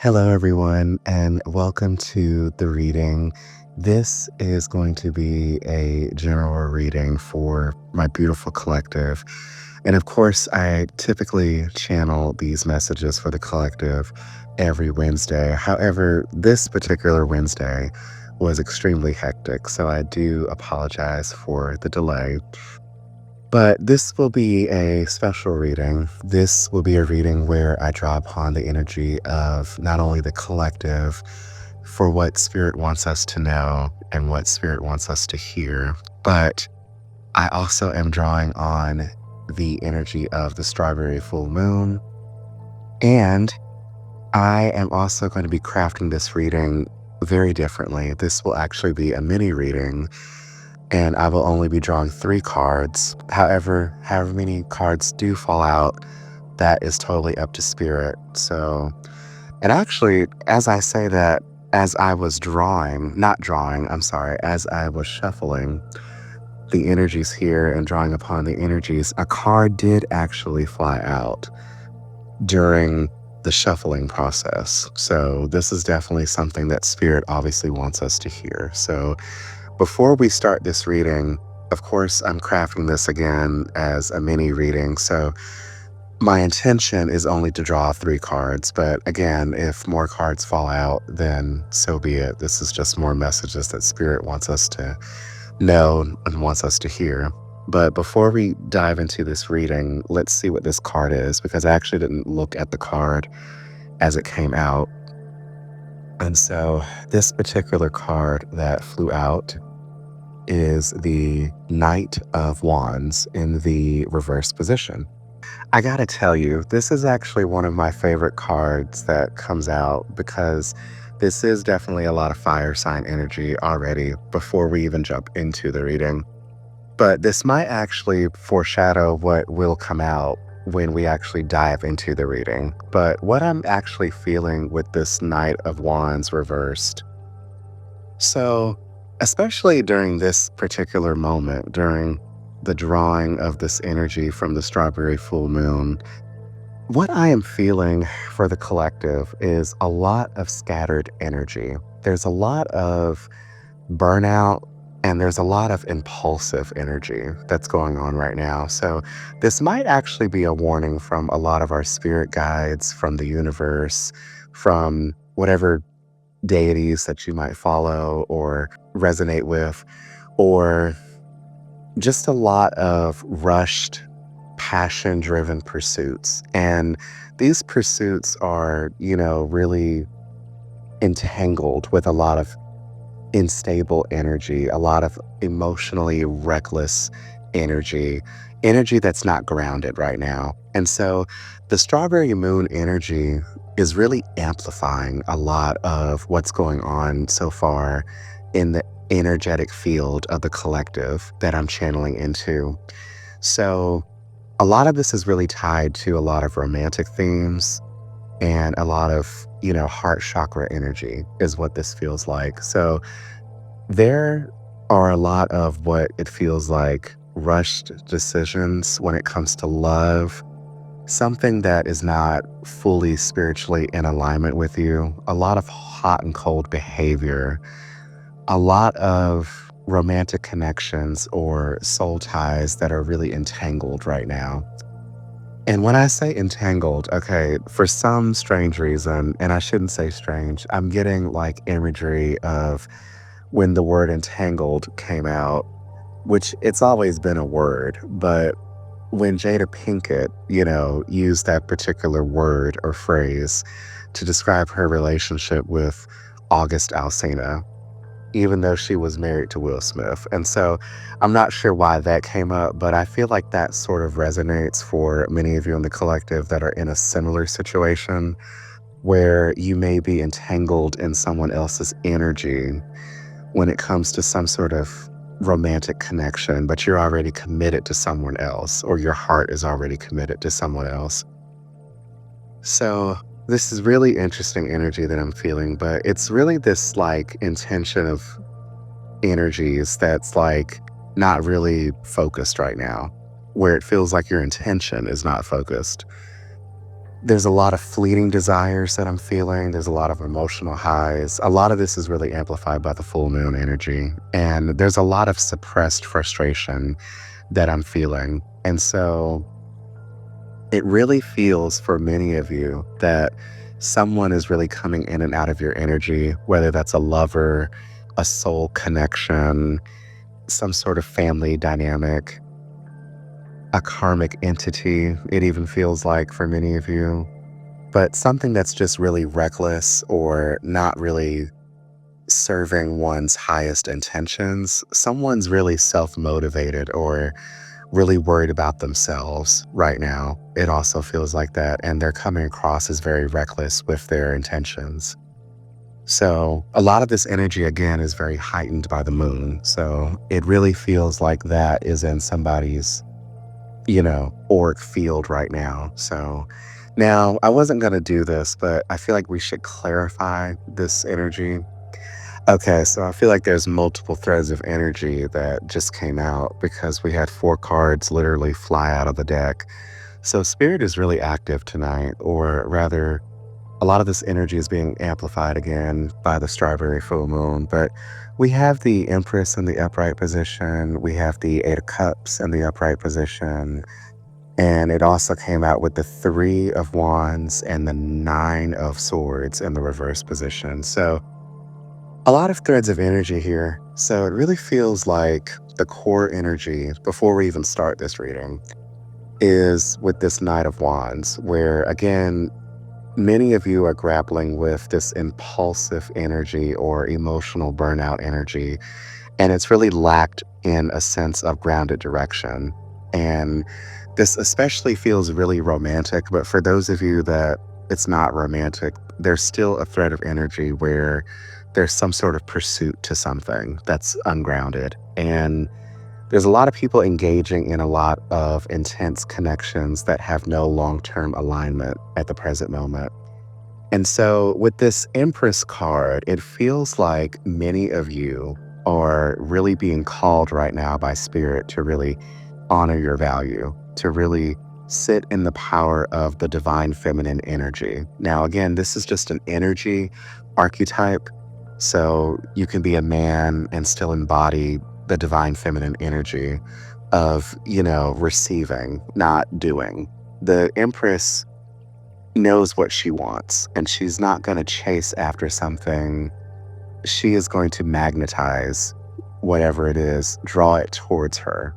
Hello, everyone, and welcome to the reading. This is going to be a general reading for my beautiful collective. And of course, I typically channel these messages for the collective every Wednesday. However, this particular Wednesday was extremely hectic, so I do apologize for the delay. But this will be a special reading. This will be a reading where I draw upon the energy of not only the collective for what Spirit wants us to know and what Spirit wants us to hear, but I also am drawing on the energy of the strawberry full moon. And I am also going to be crafting this reading very differently. This will actually be a mini reading and I will only be drawing 3 cards. However many cards do fall out, that is totally up to Spirit. So, and actually, as I say that, as I was as I was shuffling the energies here and drawing upon the energies, a card did actually fly out during the shuffling process. So, this is definitely something that Spirit obviously wants us to hear. So, before we start this reading, of course, I'm crafting this again as a mini reading. So my intention is only to draw 3 cards. But again, if more cards fall out, then so be it. This is just more messages that Spirit wants us to know and wants us to hear. But before we dive into this reading, let's see what this card is, because I actually didn't look at the card as it came out. And so this particular card that flew out is the Knight of Wands in the reverse position. I gotta tell you, this is actually one of my favorite cards that comes out because this is definitely a lot of fire sign energy already before we even jump into the reading. But this might actually foreshadow what will come out when we actually dive into the reading. But what I'm actually feeling with this Knight of Wands reversed. So, especially during this particular moment, during the drawing of this energy from the strawberry full moon, what I am feeling for the collective is a lot of scattered energy. There's a lot of burnout and there's a lot of impulsive energy that's going on right now. So, this might actually be a warning from a lot of our spirit guides, from the universe, from whatever deities that you might follow or resonate with, or just a lot of rushed, passion driven pursuits. And these pursuits are, really entangled with a lot of unstable energy, a lot of emotionally reckless energy, energy that's not grounded right now. And so the strawberry moon energy is really amplifying a lot of what's going on so far in the energetic field of the collective that I'm channeling into. So a lot of this is really tied to a lot of romantic themes and a lot of, heart chakra energy is what this feels like. So there are a lot of what it feels like rushed decisions when it comes to love, something that is not fully spiritually in alignment with you, a lot of hot and cold behavior, a lot of romantic connections or soul ties that are really entangled right now. And when I say entangled, okay, for some strange reason, and I shouldn't say strange, I'm getting like imagery of when the word entangled came out, which it's always been a word, but when Jada Pinkett, used that particular word or phrase to describe her relationship with August Alsina, even though she was married to Will Smith. And so I'm not sure why that came up, but I feel like that sort of resonates for many of you in the collective that are in a similar situation where you may be entangled in someone else's energy when it comes to some sort of romantic connection, but you're already committed to someone else, or your heart is already committed to someone else. So this is really interesting energy that I'm feeling, but it's really this like intention of energies that's like not really focused right now, where it feels like your intention is not focused. There's a lot of fleeting desires that I'm feeling. There's a lot of emotional highs. A lot of this is really amplified by the full moon energy. And there's a lot of suppressed frustration that I'm feeling. And so it really feels for many of you that someone is really coming in and out of your energy, whether that's a lover, a soul connection, some sort of family dynamic, a karmic entity, it even feels like for many of you, but something that's just really reckless or not really serving one's highest intentions. Someone's really self motivated or really worried about themselves right now. It also feels like that. And they're coming across as very reckless with their intentions. So, a lot of this energy, again, is very heightened by the moon. So, it really feels like that is in somebody's, auric field right now. So, now I wasn't going to do this, but I feel like we should clarify this energy. Okay, so I feel like there's multiple threads of energy that just came out because we had four cards literally fly out of the deck. So spirit is really active tonight, or rather, a lot of this energy is being amplified again by the strawberry full moon. But we have the Empress in the upright position, we have the Eight of Cups in the upright position, and it also came out with the Three of Wands and the Nine of Swords in the reverse position. So a lot of threads of energy here. So it really feels like the core energy, before we even start this reading, is with this Knight of Wands, where again, many of you are grappling with this impulsive energy or emotional burnout energy, and it's really lacked in a sense of grounded direction. And this especially feels really romantic, but for those of you that it's not romantic, there's still a thread of energy where there's some sort of pursuit to something that's ungrounded. And there's a lot of people engaging in a lot of intense connections that have no long term alignment at the present moment. And so, with this Empress card, it feels like many of you are really being called right now by Spirit to really honor your value, to really sit in the power of the divine feminine energy. Now, again, this is just an energy archetype. So, you can be a man and still embody the divine feminine energy of, receiving, not doing. The Empress knows what she wants and she's not going to chase after something. She is going to magnetize whatever it is, draw it towards her.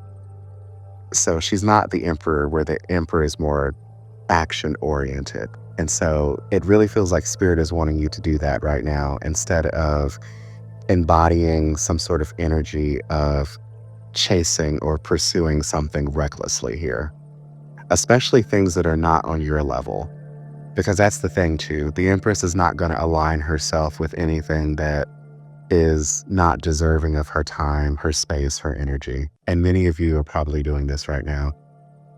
So she's not the emperor, where the emperor is more action oriented. And so it really feels like spirit is wanting you to do that right now instead of embodying some sort of energy of chasing or pursuing something recklessly here, especially things that are not on your level. Because that's the thing too. The Empress is not going to align herself with anything that is not deserving of her time, her space, her energy. And many of you are probably doing this right now,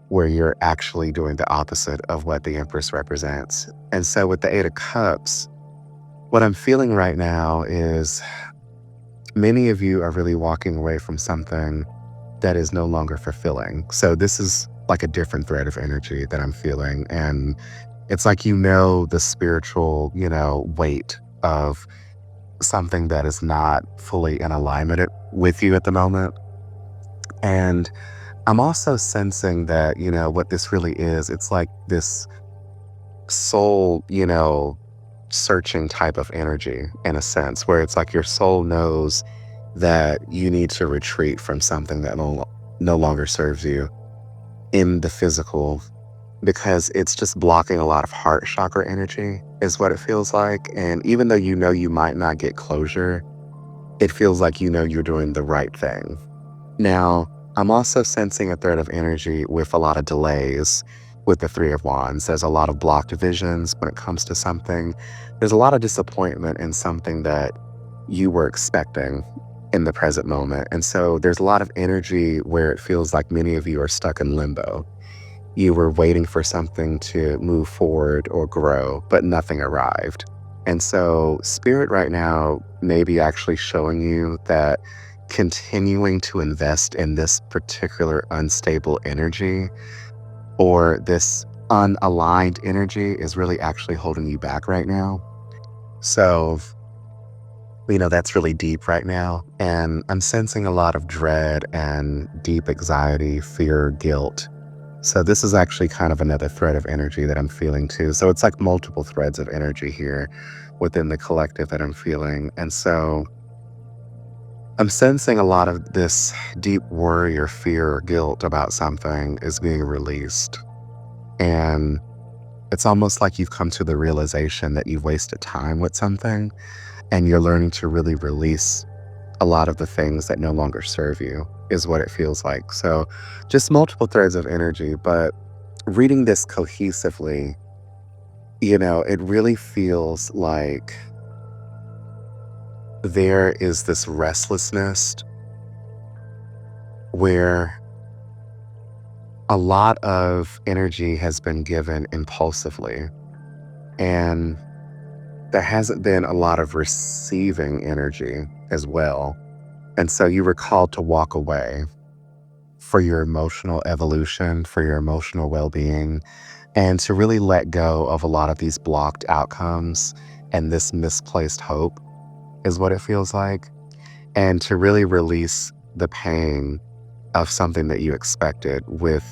where you're actually doing the opposite of what the Empress represents. And so with the Eight of Cups, what I'm feeling right now is many of you are really walking away from something that is no longer fulfilling. So this is like a different thread of energy that I'm feeling. And it's like, the spiritual, weight of something that is not fully in alignment with you at the moment. And I'm also sensing that, what this really is, it's like this soul, searching type of energy in a sense, where it's like your soul knows that you need to retreat from something that no longer serves you in the physical, because it's just blocking a lot of heart chakra energy is what it feels like. And even though you might not get closure, it feels like you're doing the right thing. Now, I'm also sensing a thread of energy with a lot of delays with the Three of Wands. There's a lot of blocked visions when it comes to something. There's a lot of disappointment in something that you were expecting in the present moment. And so there's a lot of energy where it feels like many of you are stuck in limbo. You were waiting for something to move forward or grow, but nothing arrived. And so spirit right now may be actually showing you that continuing to invest in this particular unstable energy or this unaligned energy is really actually holding you back right now. So, that's really deep right now. And I'm sensing a lot of dread and deep anxiety, fear, guilt. So, this is actually kind of another thread of energy that I'm feeling too. So, it's like multiple threads of energy here within the collective that I'm feeling. And so, I'm sensing a lot of this deep worry or fear or guilt about something is being released. And it's almost like you've come to the realization that you've wasted time with something and you're learning to really release a lot of the things that no longer serve you, is what it feels like. So, just multiple threads of energy, but reading this cohesively, it really feels like there is this restlessness where a lot of energy has been given impulsively, and there hasn't been a lot of receiving energy as well. And so you were called to walk away for your emotional evolution, for your emotional well being, and to really let go of a lot of these blocked outcomes and this misplaced hope, is what it feels like. And to really release the pain of something that you expected with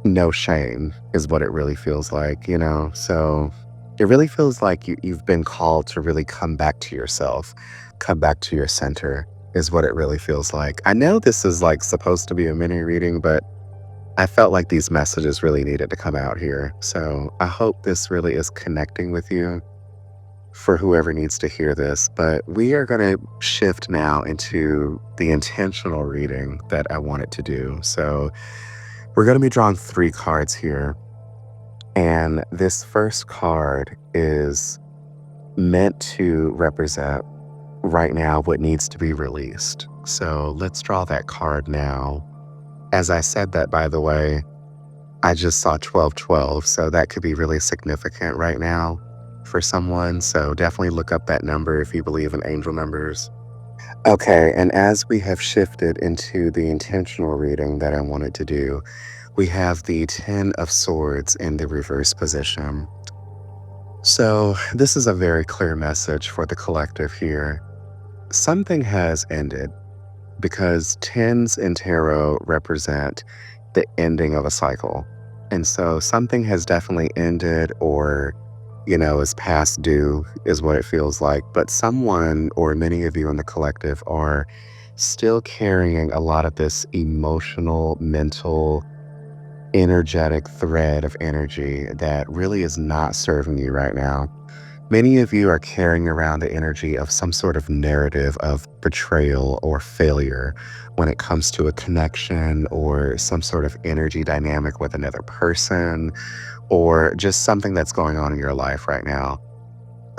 no shame, is what it really feels like. So it really feels like you've been called to really come back to yourself, come back to your center, is what it really feels like. I know this is like supposed to be a mini reading, but I felt like these messages really needed to come out here. So I hope this really is connecting with you for whoever needs to hear this. But we are going to shift now into the intentional reading that I wanted to do. So we're going to be drawing 3 cards here. And this first card is meant to represent right now what needs to be released. So let's draw that card now. As I said that, by the way, I just saw 1212. So that could be really significant right now for someone. So definitely look up that number if you believe in angel numbers. Okay. And as we have shifted into the intentional reading that I wanted to do, we have the 10 of Swords in the reverse position. So, this is a very clear message for the collective here. Something has ended because tens in tarot represent the ending of a cycle. And so, something has definitely ended or is past due, is what it feels like. But someone or many of you in the collective are still carrying a lot of this emotional, mental, energetic thread of energy that really is not serving you right now. Many of you are carrying around the energy of some sort of narrative of betrayal or failure when it comes to a connection or some sort of energy dynamic with another person or just something that's going on in your life right now.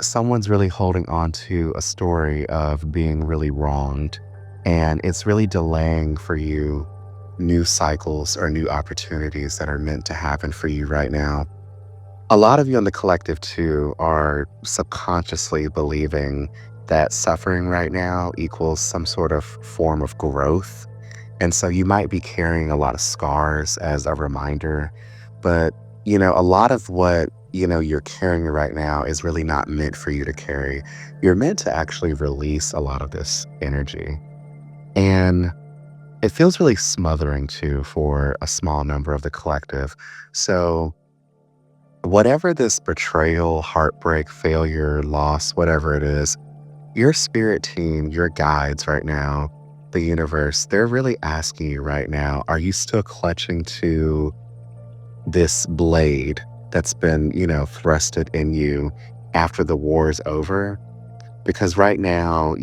Someone's really holding on to a story of being really wronged, and it's really delaying for you new cycles or new opportunities that are meant to happen for you right now. A lot of you in the collective, too, are subconsciously believing that suffering right now equals some sort of form of growth. And so you might be carrying a lot of scars as a reminder. But a lot of what you're carrying right now is really not meant for you to carry. You're meant to actually release a lot of this energy. And it feels really smothering too for a small number of the collective. So, whatever this betrayal, heartbreak, failure, loss, whatever it is, your spirit team, your guides right now, the universe, they're really asking you right now, are you still clutching to this blade that's been thrusted in you after the war is over? Because right now,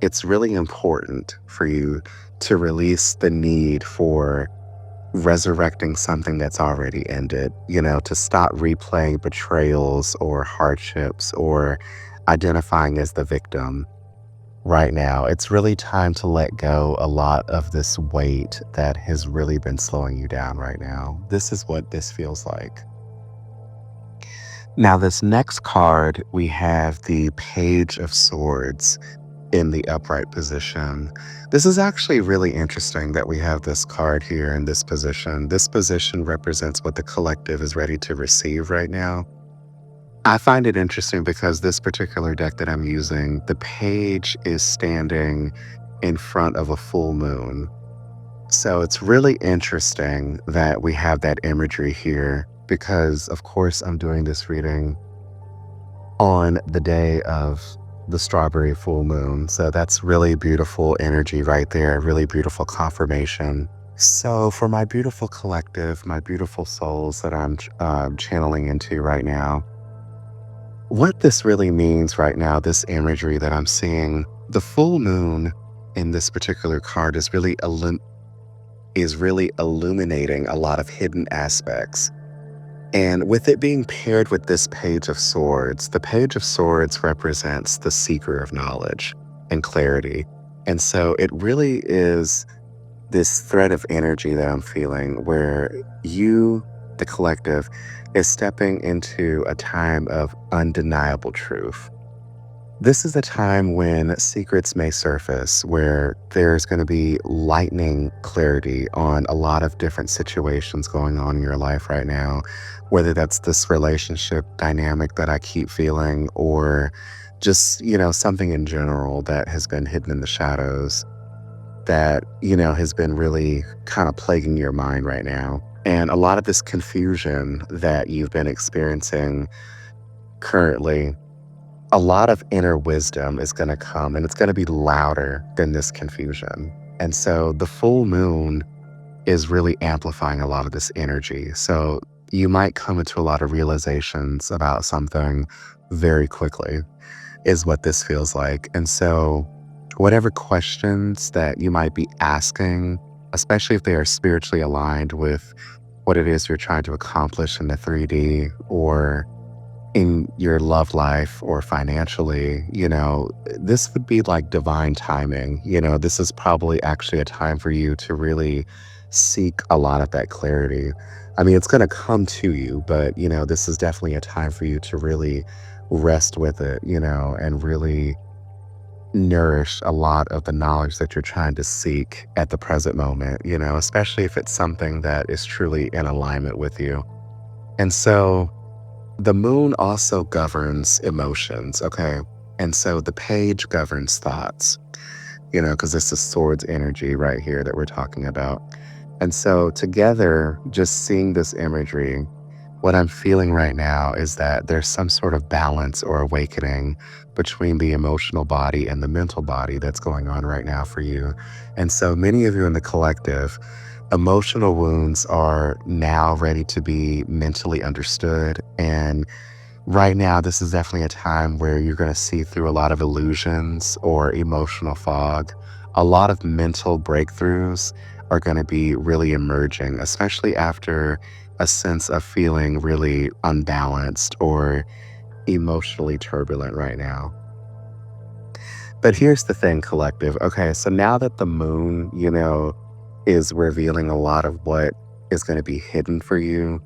it's really important for you to release the need for resurrecting something that's already ended, to stop replaying betrayals or hardships or identifying as the victim right now. It's really time to let go a lot of this weight that has really been slowing you down right now. This is what this feels like. Now, this next card, we have the Page of Swords. in the upright position. This is actually really interesting that we have this card here in this position. This position represents what the collective is ready to receive right now. I find it interesting because this particular deck that I'm using, the page is standing in front of a full moon. So it's really interesting that we have that imagery here because, of course, I'm doing this reading on the day of the strawberry full moon. So that's really beautiful energy right there, really beautiful confirmation. So, for my beautiful collective, my beautiful souls that I'm channeling into right now, what this really means right now, this imagery that I'm seeing, the full moon in this particular card is really illuminating a lot of hidden aspects. And with it being paired with this Page of Swords, the Page of Swords represents the seeker of knowledge and clarity. And so it really is this thread of energy that I'm feeling where you, the collective, is stepping into a time of undeniable truth. This is a time when secrets may surface, where there's going to be lightning clarity on a lot of different situations going on in your life right now, whether that's this relationship dynamic that I keep feeling, or just, something in general that has been hidden in the shadows that, has been really kind of plaguing your mind right now. And a lot of this confusion that you've been experiencing currently, a lot of inner wisdom is going to come and it's going to be louder than this confusion. And so the full moon is really amplifying a lot of this energy. So you might come into a lot of realizations about something very quickly, is what this feels like. And so, whatever questions that you might be asking, especially if they are spiritually aligned with what it is you're trying to accomplish in the 3D or in your love life or financially, this would be like divine timing. This is probably actually a time for you to really seek a lot of that clarity. I mean, it's going to come to you, but, this is definitely a time for you to really rest with it, and really nourish a lot of the knowledge that you're trying to seek at the present moment, especially if it's something that is truly in alignment with you. And so, the moon also governs emotions, okay? And so the page governs thoughts, because this is swords energy right here that we're talking about. And so together, just seeing this imagery, what I'm feeling right now is that there's some sort of balance or awakening between the emotional body and the mental body that's going on right now for you. And so many of you in the collective, emotional wounds are now ready to be mentally understood. And right now, this is definitely a time where you're going to see through a lot of illusions or emotional fog. A lot of mental breakthroughs are going to be really emerging, especially after a sense of feeling really unbalanced or emotionally turbulent right now. But here's the thing, collective. Okay, so now that the moon, is revealing a lot of what is going to be hidden for you,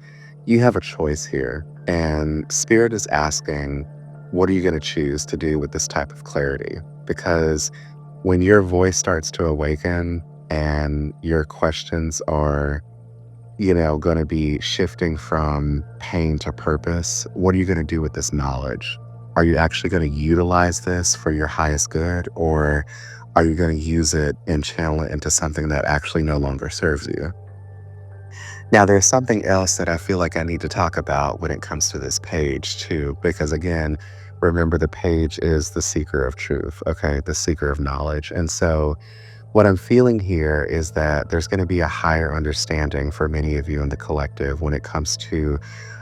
you have a choice here. And Spirit is asking, what are you going to choose to do with this type of clarity? Because when your voice starts to awaken and your questions are, going to be shifting from pain to purpose, what are you going to do with this knowledge? Are you actually going to utilize this for your highest good, or are you going to use it and channel it into something that actually no longer serves you? Now, there's something else that I feel like I need to talk about when it comes to this page, too, because again, remember the page is the seeker of truth, okay? The seeker of knowledge. And so, what I'm feeling here is that there's going to be a higher understanding for many of you in the collective when it comes to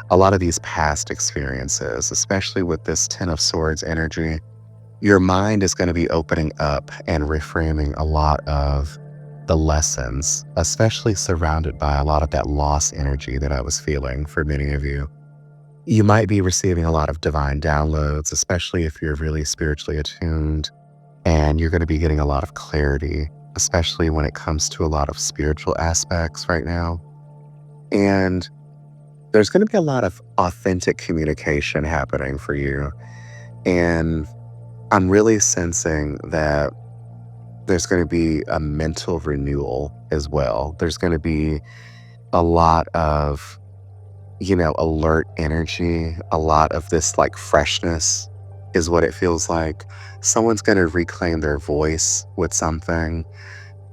a lot of these past experiences, especially with this Ten of Swords energy. Your mind is going to be opening up and reframing a lot of the lessons, especially surrounded by a lot of that lost energy that I was feeling for many of you. You might be receiving a lot of divine downloads, especially if you're really spiritually attuned, and you're going to be getting a lot of clarity, especially when it comes to a lot of spiritual aspects right now. And there's going to be a lot of authentic communication happening for you. And I'm really sensing that there's going to be a mental renewal as well. There's going to be a lot of, alert energy, a lot of this like freshness is what it feels like. Someone's going to reclaim their voice with something.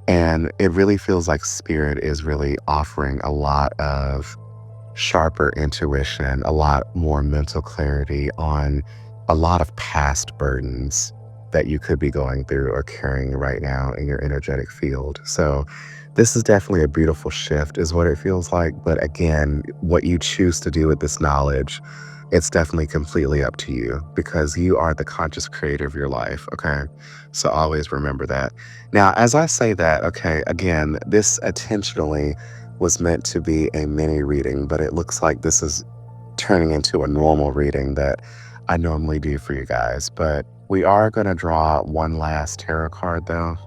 And it really feels like spirit is really offering a lot of sharper intuition, a lot more mental clarity on a lot of past burdens that you could be going through or carrying right now in your energetic field. So, this is definitely a beautiful shift, is what it feels like. But again, what you choose to do with this knowledge, it's definitely completely up to you because you are the conscious creator of your life. Okay. So, always remember that. Now, as I say that, okay, again, this intentionally was meant to be a mini reading, but it looks like this is turning into a normal reading that I normally do for you guys. But we are going to draw one last tarot card though.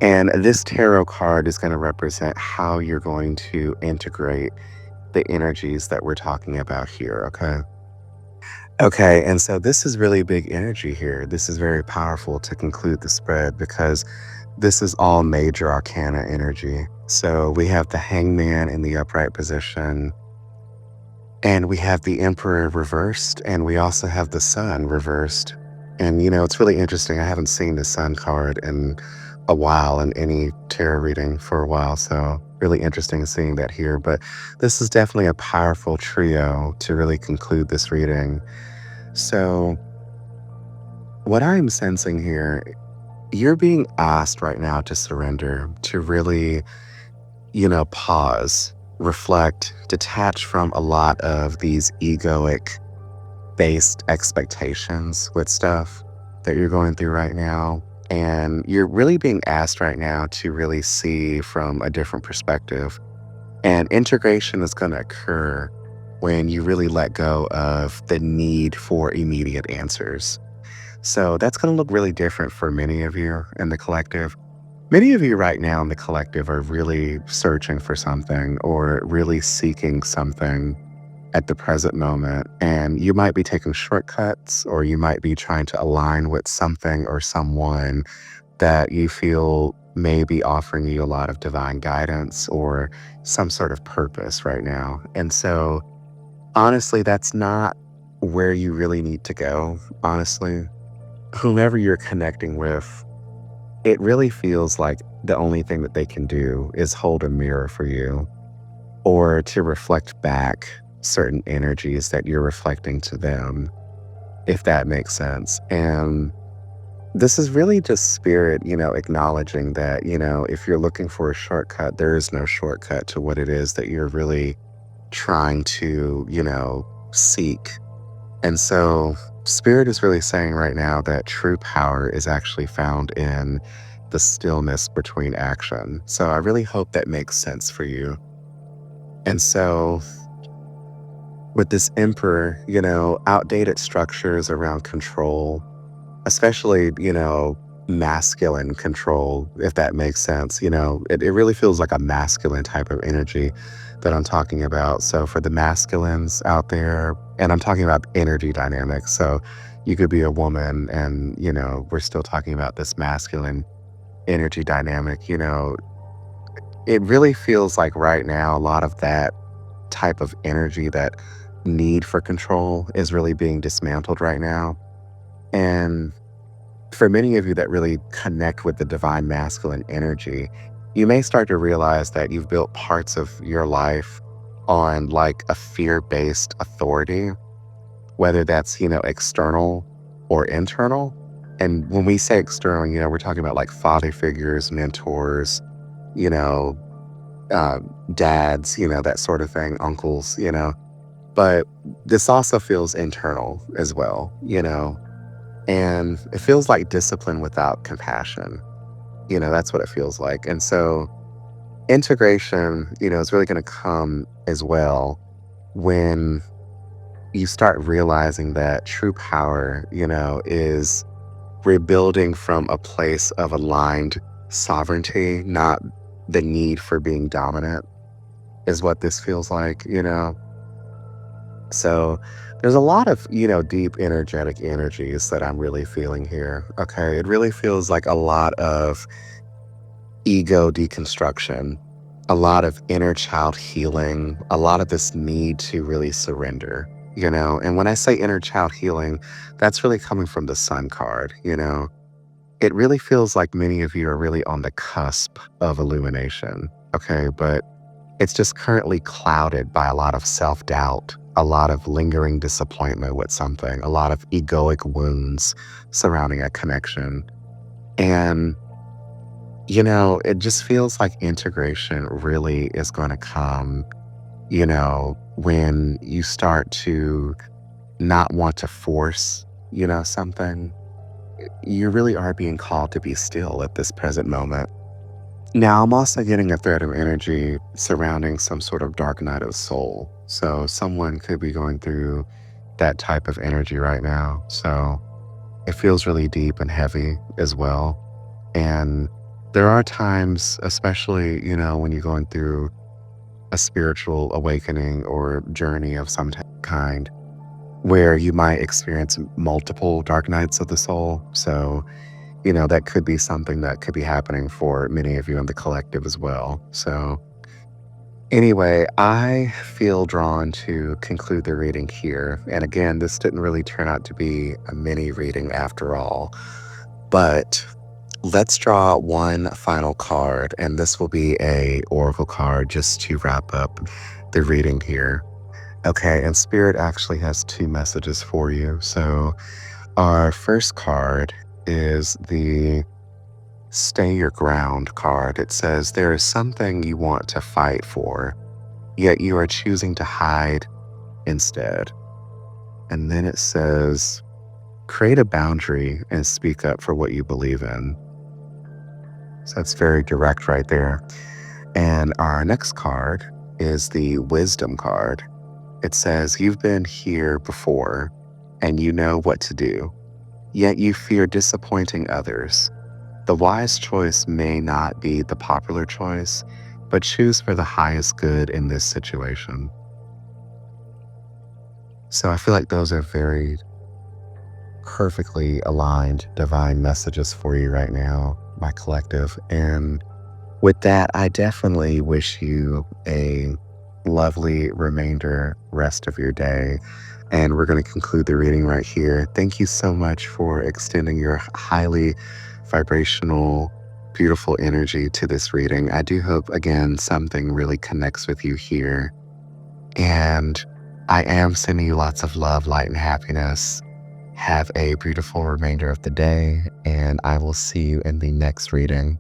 And this tarot card is going to represent how you're going to integrate the energies that we're talking about here. Okay. Okay. And so this is really big energy here. This is very powerful to conclude the spread because this is all major arcana energy. So we have the hangman in the upright position, and we have the emperor reversed, and we also have the sun reversed. And, it's really interesting. I haven't seen the sun card in a while in any tarot reading for a while. So, really interesting seeing that here. But this is definitely a powerful trio to really conclude this reading. So, what I'm sensing here, you're being asked right now to surrender, to really pause, reflect, detach from a lot of these egoic based expectations with stuff that you're going through right now. And you're really being asked right now to really see from a different perspective. And integration is going to occur when you really let go of the need for immediate answers. So that's going to look really different for many of you in the collective. Many of you right now in the collective are really searching for something or really seeking something at the present moment. And you might be taking shortcuts or you might be trying to align with something or someone that you feel may be offering you a lot of divine guidance or some sort of purpose right now. And so, honestly, that's not where you really need to go. Honestly, whomever you're connecting with, it really feels like the only thing that they can do is hold a mirror for you or to reflect back certain energies that you're reflecting to them, if that makes sense. And this is really just spirit, acknowledging that, if you're looking for a shortcut, there is no shortcut to what it is that you're really trying to, seek. And so, spirit is really saying right now that true power is actually found in the stillness between action. So, I really hope that makes sense for you. And so, with this emperor, outdated structures around control, especially, masculine control, if that makes sense. It really feels like a masculine type of energy that I'm talking about. So for the masculines out there, and I'm talking about energy dynamics. So you could be a woman and, we're still talking about this masculine energy dynamic. It really feels like right now, a lot of that type of energy, that need for control is really being dismantled right now. And for many of you that really connect with the divine masculine energy, you may start to realize that you've built parts of your life on like a fear based authority, whether that's, external or internal. And when we say external, we're talking about like father figures, mentors, you know, uh, dads, that sort of thing, uncles. But this also feels internal as well, and it feels like discipline without compassion. That's what it feels like. And so integration, is really going to come as well when you start realizing that true power, is rebuilding from a place of aligned sovereignty, not the need for being dominant, is what this feels like. So there's a lot of, deep energetic energies that I'm really feeling here. Okay. It really feels like a lot of ego deconstruction, a lot of inner child healing, a lot of this need to really surrender. And when I say inner child healing, that's really coming from the sun card. It really feels like many of you are really on the cusp of illumination. Okay. But it's just currently clouded by a lot of self doubt, a lot of lingering disappointment with something, a lot of egoic wounds surrounding a connection. And, it just feels like integration really is going to come, when you start to not want to force, something. You really are being called to be still at this present moment. Now, I'm also getting a thread of energy surrounding some sort of dark night of soul. So, someone could be going through that type of energy right now. So, it feels really deep and heavy as well. And there are times, especially, when you're going through a spiritual awakening or journey of some kind, where you might experience multiple dark nights of the soul. So, that could be something that could be happening for many of you in the collective as well. So, anyway, I feel drawn to conclude the reading here. And again, this didn't really turn out to be a mini reading after all. But let's draw one final card, and this will be a oracle card just to wrap up the reading here. Okay, and Spirit actually has two messages for you. So, our first card is the Stay Your Ground card. It says, there is something you want to fight for, yet you are choosing to hide instead. And then it says, create a boundary and speak up for what you believe in. So that's very direct right there. And our next card is the Wisdom card. It says, you've been here before and you know what to do, yet you fear disappointing others. The wise choice may not be the popular choice, but choose for the highest good in this situation. So I feel like those are very perfectly aligned divine messages for you right now, my collective. And with that, I definitely wish you a lovely remainder rest of your day. And we're going to conclude the reading right here. Thank you so much for extending your highly vibrational, beautiful energy to this reading. I do hope, again, something really connects with you here. And I am sending you lots of love, light, and happiness. Have a beautiful remainder of the day, and I will see you in the next reading.